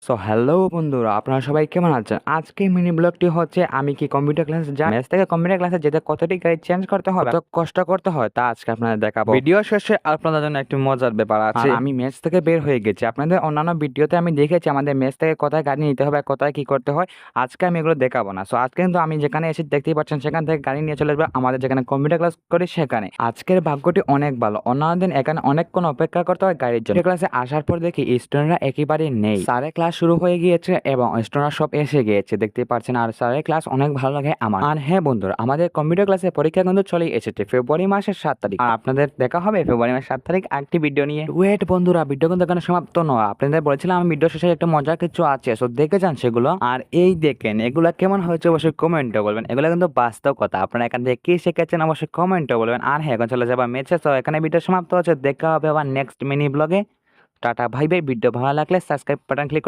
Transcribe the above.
So hello বন্ধুরা, আপনারা সবাই কেমন আছেন? আজকে মিনি ব্লগটি হচ্ছে আমি কি কম্পিউটার ক্লাসে যাই, মেস থেকে কম্পিউটার ক্লাসে যেতে কতটি গাড়ি চেঞ্জ করতে হয়, কত কষ্ট করতে হয় তা আজকে আপনাদের দেখাবো। ভিডিও শেষে আপনাদের জন্য একটু মজার ব্যাপার আছে। আমি মেস থেকে বের হয়ে গেছি। আপনাদের অন্যান্য ভিডিওতে আমি দেখেছি আমাদের মেস থেকে কোথায় গাড়ি নিতে হবে, কোথায় কি করতে হয়। আজকে আমি এগুলো দেখাবো না। সো আজকে কিন্তু আমি যেখানে এসে দেখতেই পাচ্ছেন সেখান থেকে গাড়ি নিয়ে চলে যাবো আমাদের যেখানে কম্পিউটার ক্লাস করি সেখানে। আজকের ভাগ্যটি অনেক ভালো। অন্যান্য দিন এখানে অনেকক্ষণ অপেক্ষা করতে হয় গাড়ির জন্য। ক্লাসে আসার পর দেখি স্টুডেন্টরা একেবারে নেই। স্যারের ক্লাস শুরু হয়ে গিয়েছে এবং স্টুডেন্টরা সব এসে গিয়েছে, দেখতে পাচ্ছেন। আর স্যারের ক্লাস অনেক ভালো লাগে আমার। আর হ্যাঁ বন্ধুরা, আমাদের কম্পিউটার ক্লাসের পরীক্ষা কিন্তু চলেই এসেছে ফেব্রুয়ারি মাসের 7 তারিখ। আর আপনাদের দেখা হবে ফেব্রুয়ারি মাসের 7 তারিখ একটি ভিডিও নিয়ে। ওয়েট বন্ধুরা, ভিডিও কিন্তু এখানে সমাপ্ত নয়। আপনাদের বলেছিলাম আমি ভিডিও শেষে একটা মজার কিছু আছে, সো দেখে যান সেগুলো। আর এই দেখেন এগুলা কেমন হয়েছে অবশ্যই কমেন্টে বলবেন। এগুলো কিন্তু বাস্তব কথা। আপনারা এখান থেকে কি শিখেছেন অবশ্যই কমেন্টে বলবেন। আর হ্যাঁ, এখন চলে যাবা মেচে। তো এখানে ভিডিও সমাপ্ত হচ্ছে। দেখা হবে আবার নেক্সট মিনি ব্লগে। টাটা, ভাই ভাই। ভিডিও ভালো লাগলে সাবস্ক্রাইব বাটন ক্লিক